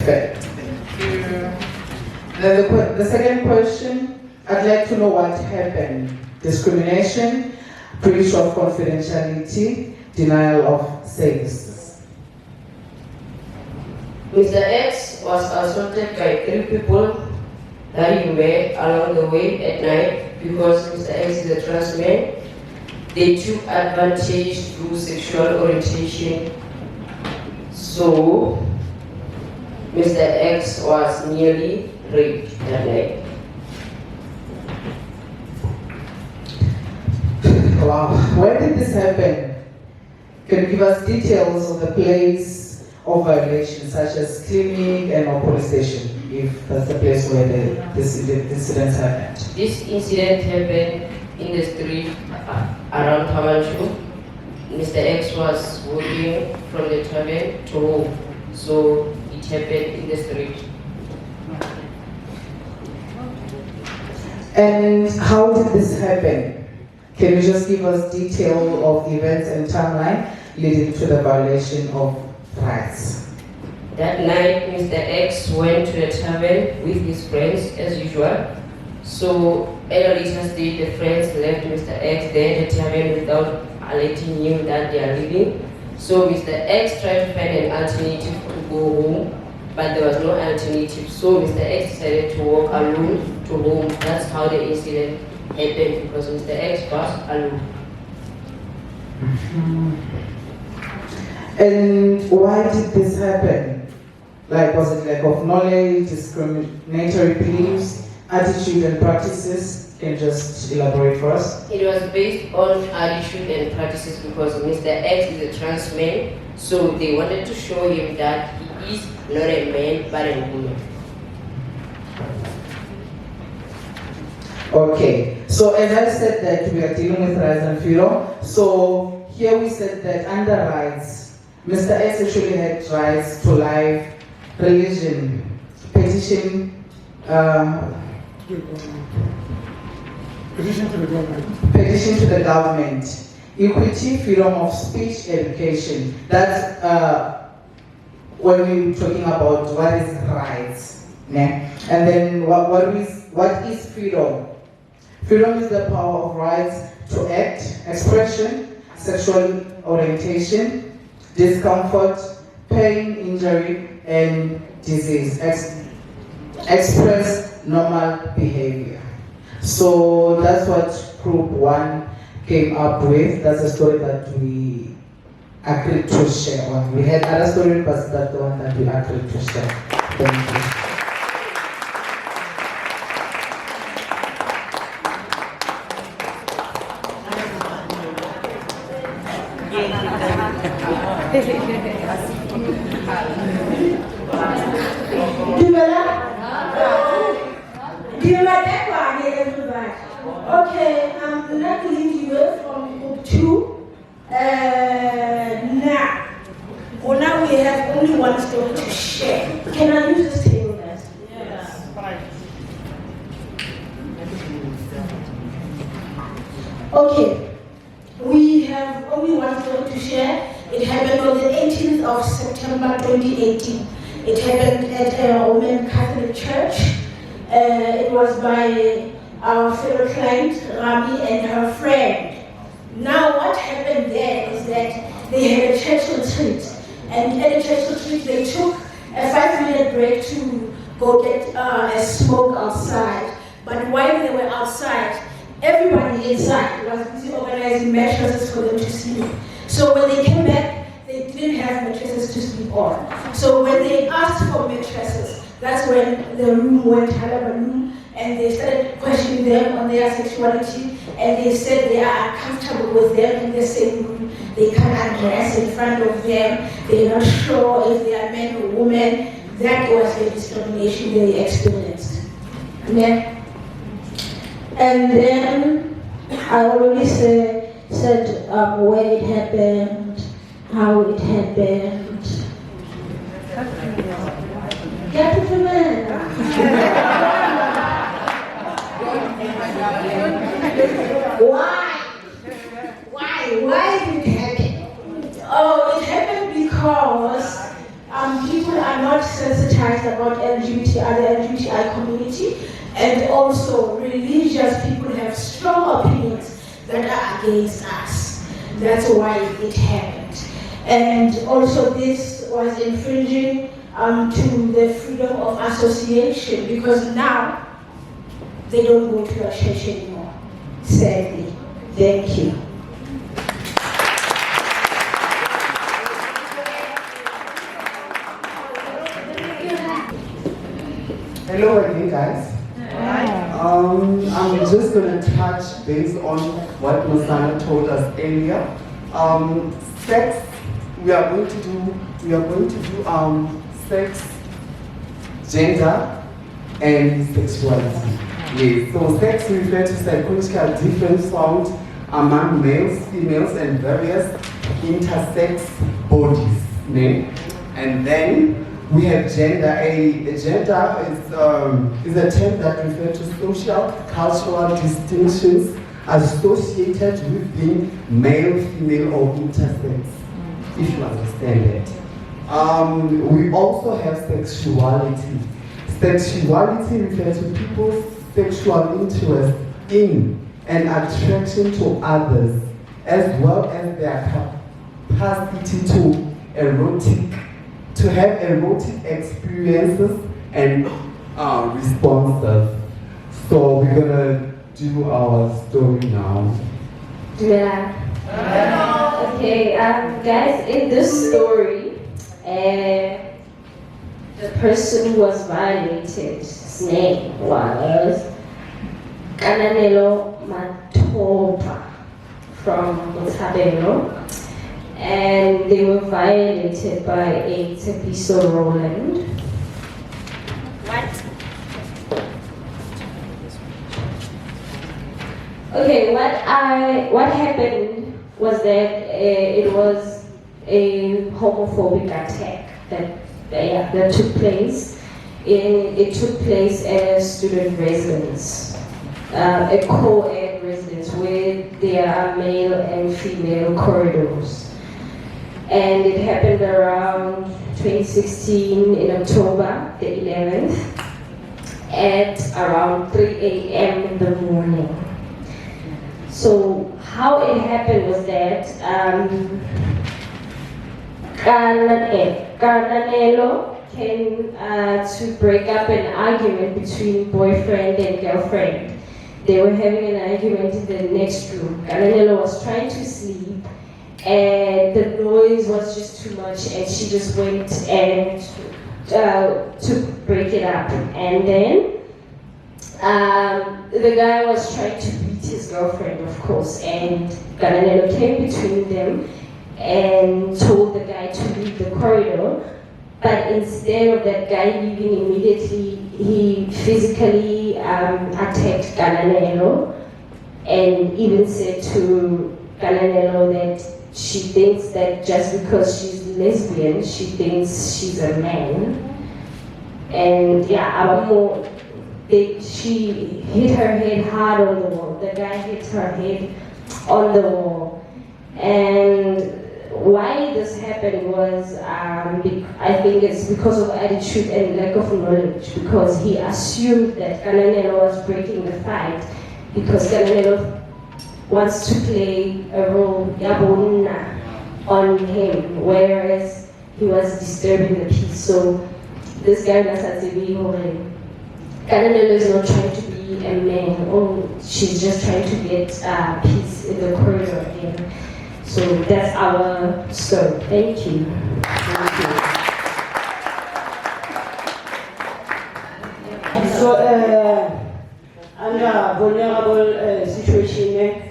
Perfect. Thank you. The second question, I'd like to know what happened. Discrimination, breach of confidentiality, denial of services. Mr. X was assaulted by 3 people that he met along the way at night because Mr. X is a trans man. They took advantage through sexual orientation. So, Mr. X was nearly raped that night. Wow, where did this happen? Can you give us details of the place of violation, such as clinic and or police station, if that's the place where this incident happened? This incident happened in the street around Tamanchu. Mr. X was walking from the tavern to home, so it happened in the street. And how did this happen? Can you just give us detail of events and timeline leading to the violation of rights? That night, Mr. X went to the tavern with his friends as usual. So at a later stage, the friends left Mr. X there at the tavern without alerting him that they are leaving. So Mr. X tried to find an alternative to go home, but there was no alternative. So Mr. X decided to walk alone to home. That's how the incident happened, because Mr. X was alone. And why did this happen? Like, was it lack of knowledge, discriminatory beliefs, attitude and practices? Can you just elaborate for us? It was based on attitude and practices because Mr. X is a trans man, so they wanted to show him that he is not a man but a woman. Okay, so as I said that we are dealing with rights and freedom, so here we said that under rights, Mr. X actually had rights to life, religion, petition to the government, equity, freedom of speech, education. That's when we're talking about what is rights. Yeah? And then what is freedom? Freedom is the power of rights to act, expression, sexual orientation, discomfort, pain, injury, and disease. Express normal behavior. So that's what Group 1 came up with. That's a story that we agreed to share on. We had other stories, but that's the one that we agreed to share. Thank you. Okay, I'm not leaving you from Group 2. Now we have only one story to share. Can I use this table, guys? Yes. Okay, we have only one story to share. It happened on the 18th of September 2018. It happened at a Roman Catholic church. It was by our fellow client, Rami, and her friend. Now what happened there is that they had a church retreat. And at the church retreat, they took a 5-minute break to go get a smoke outside. But while they were outside, everybody inside was busy organizing mattresses for them to sleep. So when they came back, they didn't have mattresses to sleep on. So when they asked for mattresses, that's when the room went hullabaloo, and they started questioning them on their sexuality, and they said they are uncomfortable with them in the same room. They can't undress in front of them. They're not sure if they are men or women. That was the discrimination they experienced. Amen. And then I already said where it happened, how it happened. Get it, man. Why did it happen? Oh, it happened because people are not sensitized about the LGBTI community, and also religious people have strong opinions that are against us. That's why it happened. And also this was infringing to the freedom of association, because now they don't go to a church anymore, sadly. Thank you. Hello again, guys. I'm just going to touch base on what Musana told us earlier. Sex, we are going to do sex, gender, and sexuality. Yes, so sex refers to psychological difference found among males, females, and various intersex bodies. Ne? And then we have gender. Gender is a term that refers to social, cultural distinctions associated with being male, female, or intersex, if you understand that. We also have sexuality. Sexuality refers to people's sexual interest in and attraction to others, as well as their capacity to have erotic experiences and responses. So we're gonna do our story now. Yeah. Okay, guys, in this story, the person who was violated, his name was Kananelo Matopa from Motabelo, and they were violated by a Tepiso Roland. Okay, what happened was that it was a homophobic attack that took place. It took place at a student residence, a co-ed residence where there are male and female corridors. And it happened around 2016 in October the 11th at around 3 a.m. in the morning. So how it happened was that Kananelo came to break up an argument between boyfriend and girlfriend. They were having an argument in the next room. Kananelo was trying to sleep and the noise was just too much, and she just went and to break it up. And then the guy was trying to beat his girlfriend, of course, and Kananelo came between them and told the guy to leave the corridor. But instead of that guy leaving immediately, he physically attacked Kananelo and even said to Kananelo that she thinks that just because she's lesbian, she thinks she's a man. And yeah, she hit her head hard on the wall. The guy hit her head on the wall. And why this happened was, I think it's because of attitude and lack of knowledge, because he assumed that Kananelo was breaking the fight because Kananelo wants to play a role on him, whereas he was disturbing the peace. So this guy Kananelo is not trying to be a man, or she's just trying to get peace in the corridor again. So that's our story. Thank you. So, under vulnerable situation,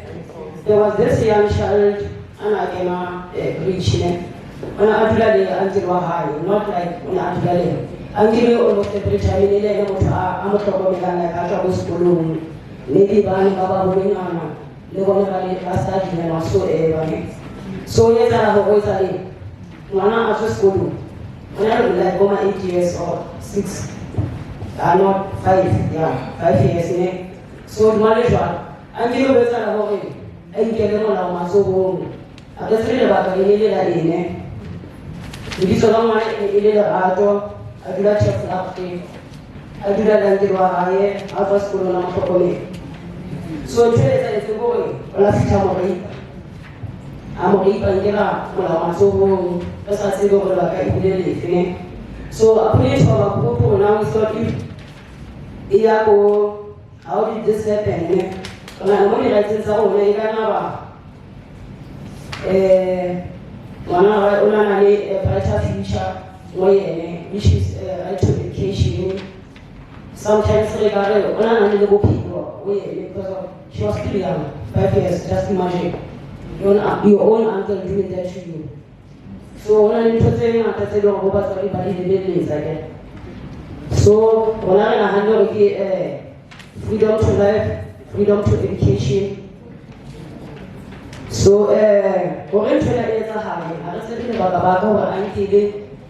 there was this young child, and I cannot reach him. When I until high, not like when I until almost every time I'm a trouble like I trouble school. Maybe Bani Baba Winana, the one that I started and also ever. So, yes, I have always a day. When I after school, when I was like over 8 years or 6, not 5, 5 years. So, the manager, until the better of it, and get them on my so home. I just read about the lebitso la ngwana e le Lerato, a dula Cheflapte, a dula Landiri wa hae, a tswa sekolong a motlhokomedi. So ntho e etsahetseng hore o la fihla Moripa. A Moripa nkela molao matsohong, re sa tsebe hore lebaka ebile lefe ne. So according to our group, now we thought if how did this happen? Ngwana mo di-rights tsa rona e ka nna ba ngwana o na le a brighter future mo yene, which is right to education. Sometimes re ka re o na le bophelo mo yene because she was still young, 5 years, just imagine your own uncle doing that to you. So ona le ntho tse ngata tse leng hore batswadi ba di lebelletsa ke. So ona re nahana hore ke freedom to life, freedom to education. So hore ntho ena e etsahale ha re tsebe lebaka baka hore a nkile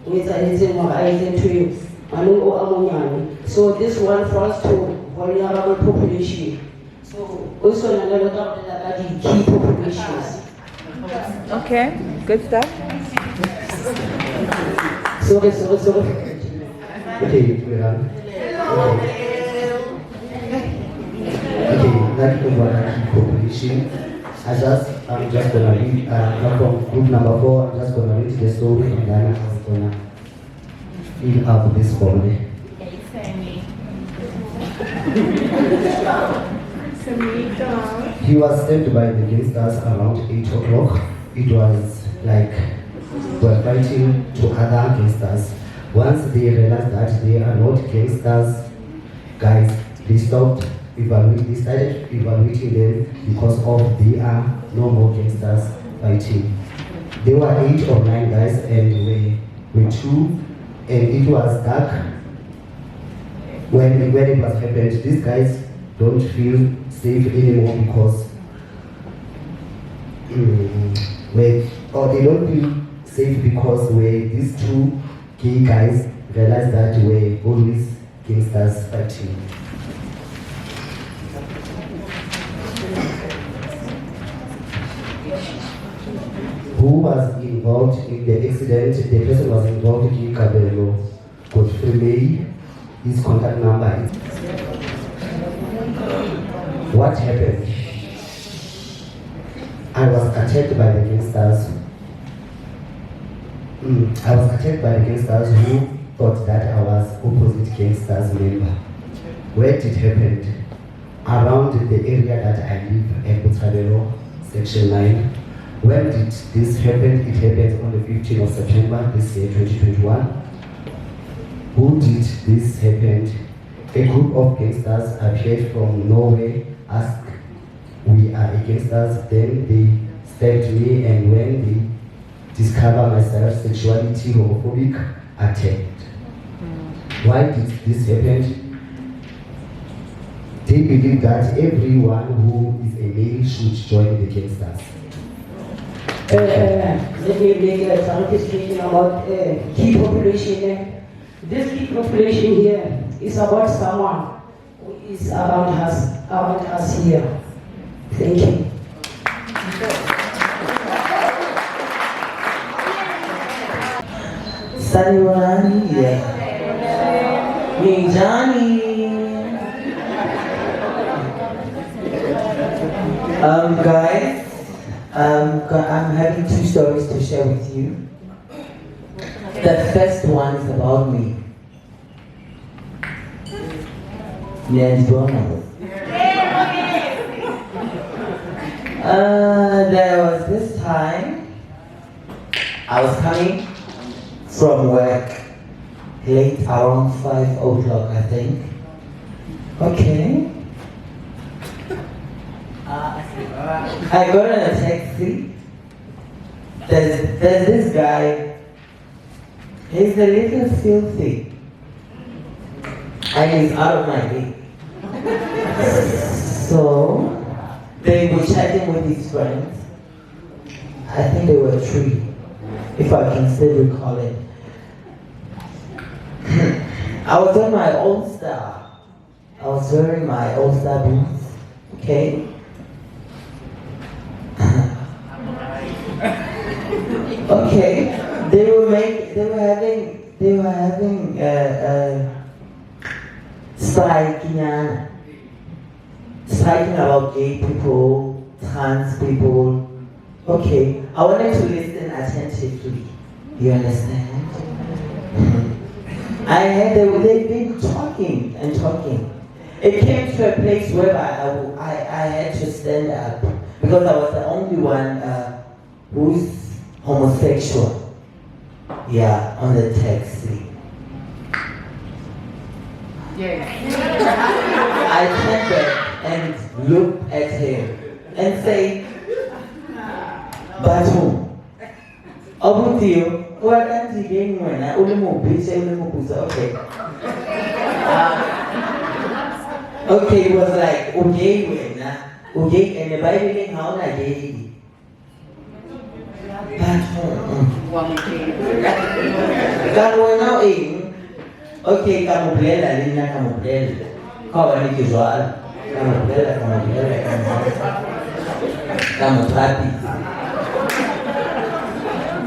o etsahetseng hore a etse ntho eo ngwaneng o a monyane. So this one falls to vulnerable population. So also na le ka di key populations. Okay, good stuff. Sorry. Okay, we're done. Okay, that is what I keep population. I'm just gonna read from group number 4. I'm just gonna read the story and then I'm gonna fill up this formula. He was saved by the gangsters around 8 o'clock. It was like we're fighting to other gangsters. Once they realized that they are not gangsters, guys, they started evaluating them because of they are no more gangsters fighting. There were 8 or 9 guys and we 2, and it was dark when it was happened. These guys don't feel safe anymore because they don't feel safe because these 2 gay guys realized that we're always gangsters fighting. Who was involved in the accident? The person was involved in Cabello. Godfrey May, his contact number is. What happened? I was attacked by the gangsters. I was attacked by the gangsters who thought that I was opposite gangsters member. Where did it happen? Around the area that I live, Cabello, Section 9. When did this happen? It happened on the 15th of September this year, 2021. Who did this happen? A group of gangsters appeared from Norway, asked, we are gangsters, then they stabbed me, and when they discovered my sexuality, homophobic, attacked. Why did this happen? They believe that everyone who is a male should join the gangsters. Let me make a clarification about key population. This key population here is about someone who is around us here. Thank you. Saniwani, me Johnny. Guys, I'm having 2 stories to share with you. The first one is about me. There was this time I was coming from work late, around 5 o'clock, I think. Okay. I got in a taxi. There's this guy. He's a little filthy. And he's out of my league. So they were chatting with his friends. I think they were 3, if I can still recall it. I was on my All-Star. I was wearing my All-Star boots. Okay? Okay. They were having striking about gay people, trans people. Okay, I wanted to listen attentively. You understand? They've been talking and talking. It came to a place where I had to stand up because I was the only one who's homosexual. Yeah, on the taxi. I turned back and looked at him and say, Batu, Obutio, what am I doing when I okay. Okay, it was like, okay, and the Bible how I gay. Kalau now okay, kamu bela, Lina kamu bela. Kau ni jual, kamu bela, kamu terapi.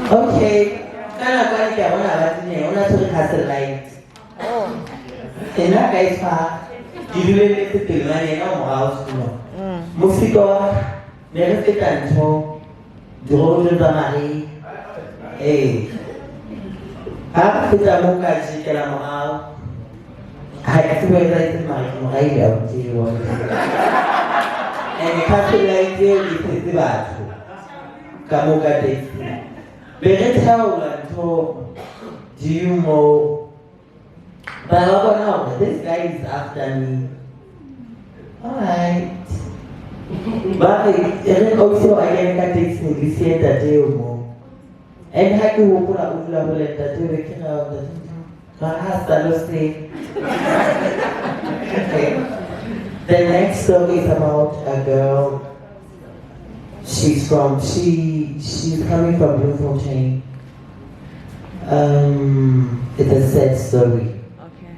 Okay, kan apa ni kau nak buat ni? Orang tu hasil lain. Enak guys pa. Judulnya itu filmnya ni orang house tu. Musik kau, mereka tekan tu. Dulu mari, apa kita mau kaji kalau mau, hai itu berarti mari dia jiwa. Kasih lagi dia itu batu, kamu kata, berarti tahu lah tu, dia mau, bawa now, this guy is after me, alright. But then also I can take negotiate that day more. And how to put up with level at that we can have the hasta los say. Okay. The next story is about a girl. She's coming from Bloemfontein. It's a sad story. Okay.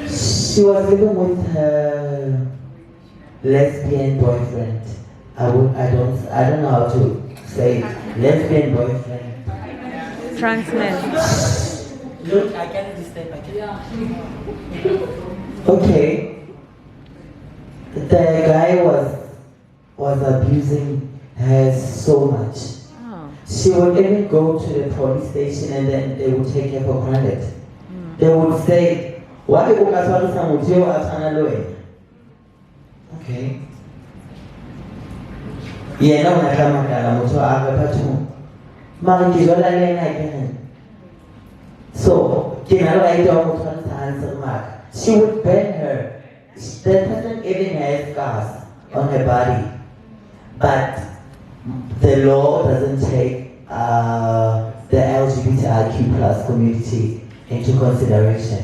She was living with her lesbian boyfriend. I don't know how to say it. Lesbian boyfriend. Trans man. Look, I can't understand. Okay. The guy was abusing her so much. Oh. She would even go to the police station and then they would take her for granted. They would say, why you guys want some with you as an alloy? Okay. Yeah, no, I can't make a motor. I have a patch. Mark is all I can. So, I don't want to answer Mark. She would ban her. That person even has scars on her body. But the law doesn't take the LGBTIQ plus community into consideration.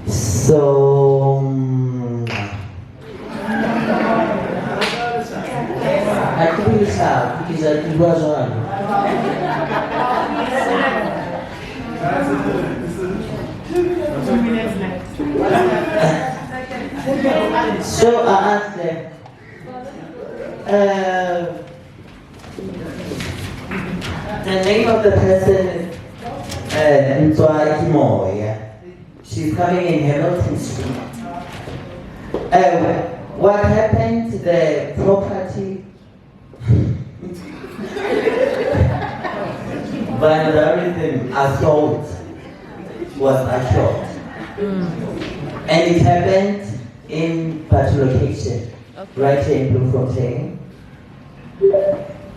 So, I could be sad because it was on. So I asked them, the name of the person is Ntwa Kimoya. She's coming in Hamilton Street. What happened to the property? Vandalism, assault was assault. And it happened in that location, right here in Bloemfontein,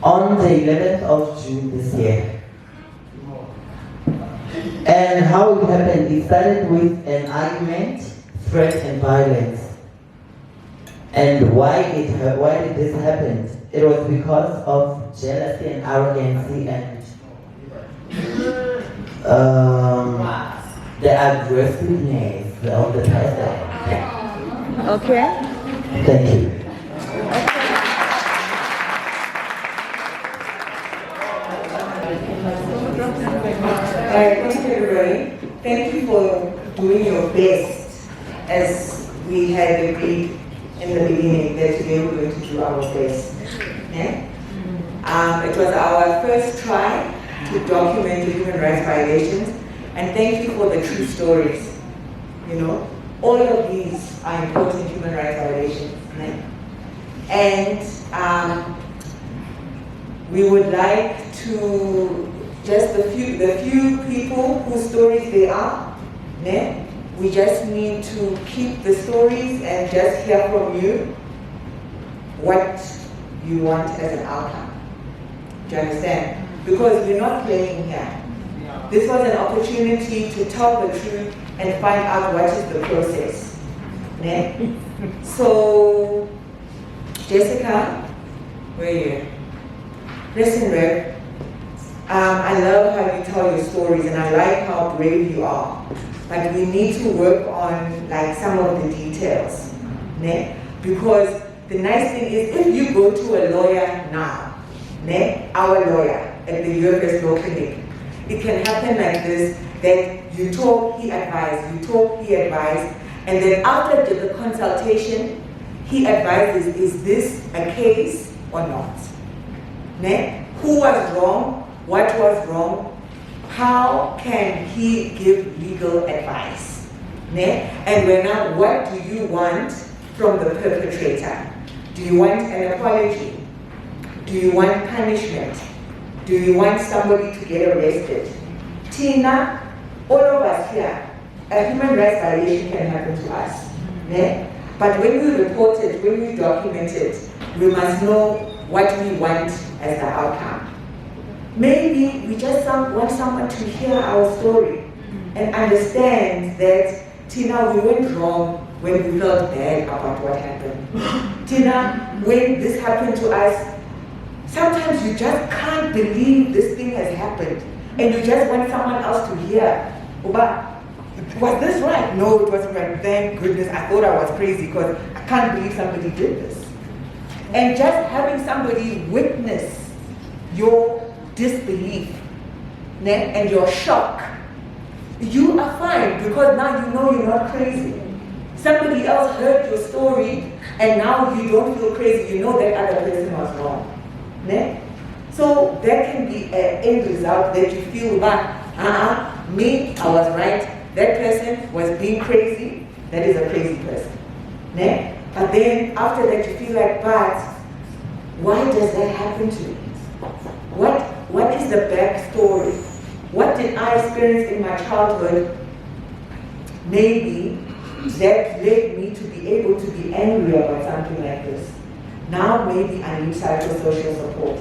on the 11th of June this year. And how it happened, it started with an argument, threat and violence. And why did this happen? It was because of jealousy and arrogancy and the aggressiveness of the person. Okay. Thank you. Thank you, everybody. Thank you for doing your best, as we had agreed in the beginning that today we're going to do our best. Ne? It was our first try to document the human rights violations, and thank you for the true stories. You know, all of these are important human rights violations. Ne? And we would like to just the few people whose stories they are. Ne? We just need to keep the stories and just hear from you what you want as an outcome. Do you understand? Because we're not playing here. This was an opportunity to tell the truth and find out what is the process. Ne? So, Jessica, where are you? Listen, Rev. I love how you tell your stories, and I like how brave you are. But we need to work on like some of the details, ne? Because the nice thing is, if you go to a lawyer now, ne? Our lawyer at the UFS Law Clinic, it can happen like this: that you talk, he advised, you talk, he advised, and then after the consultation, he advises: is this a case or not? Ne? Who was wrong? What was wrong? How can he give legal advice? Ne? And we're now, what do you want from the perpetrator? Do you want an apology? Do you want punishment? Do you want somebody to get arrested? Tina, all of us here, a human rights violation can happen to us. Ne? But when we report it, when we document it, we must know what we want as the outcome. Maybe we just want someone to hear our story and understand that, Tina, we went wrong when we felt bad about what happened. Tina, when this happened to us, sometimes you just can't believe this thing has happened and you just want someone else to hear. But was this right? No, it wasn't right. Thank goodness. I thought I was crazy because I can't believe somebody did this. And just having somebody witness your disbelief, ne? And your shock, you are fine because now you know you're not crazy. Somebody else heard your story and now you don't feel crazy, you know that other person was wrong. Ne? So that can be an end result that you feel like, me, I was right, that person was being crazy, that is a crazy person. Ne? But then after that you feel like, but why does that happen to me? What is the backstory? What did I experience in my childhood? Maybe that led me to be able to be angry about something like this. Now maybe I need psychosocial support.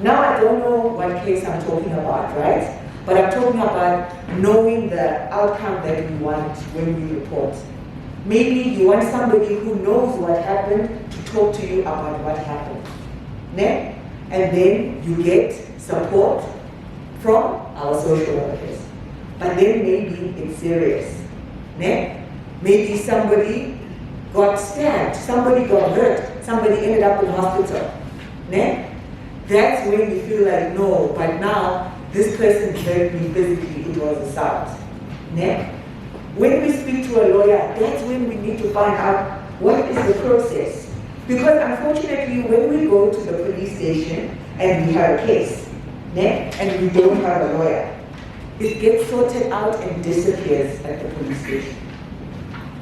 Now I don't know what case I'm talking about, right? But I'm talking about knowing the outcome that we want when we report. Maybe you want somebody who knows what happened to talk to you about what happened. Ne? And then you get support from our social workers. But then maybe it's serious. Ne? Maybe somebody got stabbed, somebody got hurt, somebody ended up in hospital. Ne? That's when you feel like, no, but now this person hurt me physically, it was assault. Ne? When we speak to a lawyer, that's when we need to find out what is the process. Because unfortunately, when we go to the police station and we have a case, ne, and we don't have a lawyer, it gets sorted out and disappears at the police station.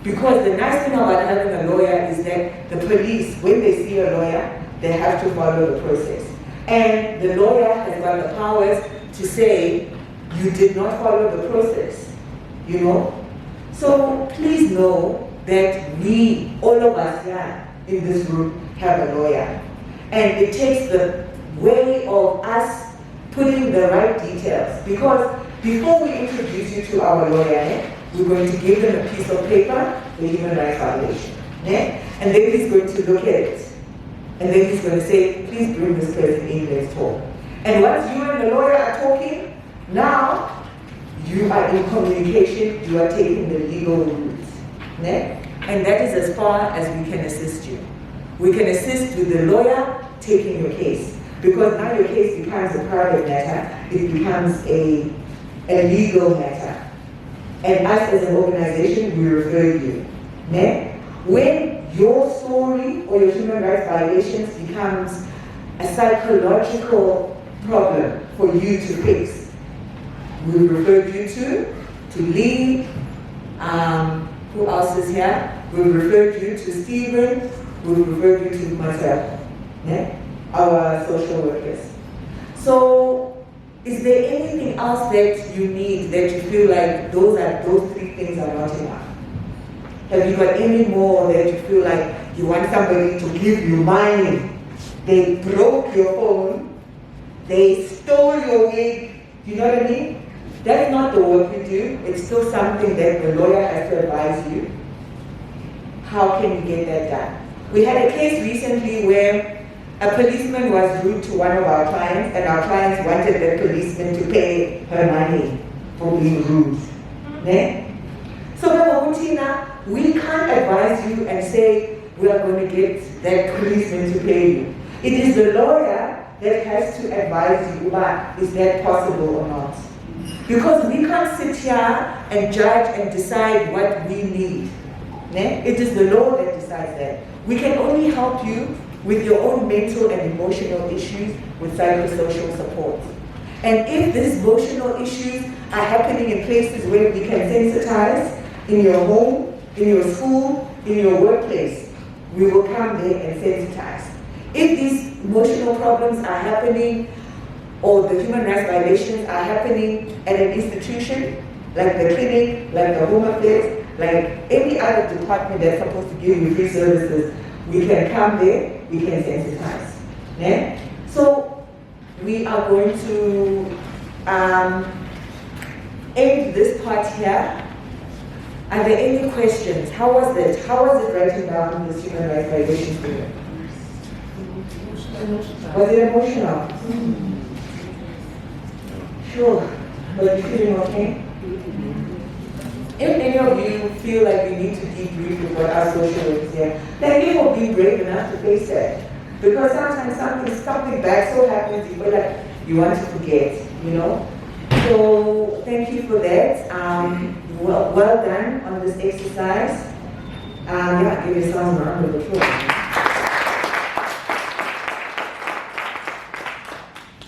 Because the nice thing about having a lawyer is that the police, when they see a lawyer, they have to follow the process. And the lawyer has got the powers to say, you did not follow the process, you know? So please know that we, all of us here in this room, have a lawyer. And it takes the way of us putting the right details. Because before we introduce you to our lawyer, we're going to give them a piece of paper, the human rights violation. And then he's going to look at it. And then he's going to say, please bring this person in, let's talk. And once you and the lawyer are talking, now you are in communication, you are taking the legal route. And that is as far as we can assist you. We can assist with the lawyer taking your case. Because now your case becomes a private matter, it becomes a legal matter. And us as an organization, we refer you. When your story or your human rights violations becomes a psychological problem for you to fix. We referred you to Lee. Who else is here? We referred you to Stephen. We referred you to myself, our social workers. So, is there anything else that you need, that you feel like those three things are not enough? Have you got any more that you feel like you want somebody to give you money? They broke your phone, they stole your wig, you know what I mean? That's not the work you do. It's still something that the lawyer has to advise you. How can you get that done? We had a case recently where a policeman was rude to one of our clients, and our clients wanted the policeman to pay her money for being rude. So Bloemfontein, we can't advise you and say we are going to get that policeman to pay you. It is the lawyer that has to advise you about is that possible or not. Because we can't sit here and judge and decide what we need. It is the law that decides that. We can only help you with your own mental and emotional issues with psychosocial support. And if these emotional issues are happening in places where we can sensitize, in your home, in your school, in your workplace, we will come there and sensitize. If these emotional problems are happening or the human rights violations are happening at an institution, like the clinic, like the home affairs, like any other department that's supposed to give you free services, we can come there, we can sensitize. So we are going to end this part here. Are there any questions? How was it? How was it writing down this human rights violations for you? Was it emotional? Sure. But you feeling okay? If any of you feel like we need to debrief with what our social workers here, then you will be brave enough to face that. Because sometimes something bad so happens, you feel like you want to forget, you know? So thank you for that. Well done on this exercise. Yeah, give yourselves a round of applause.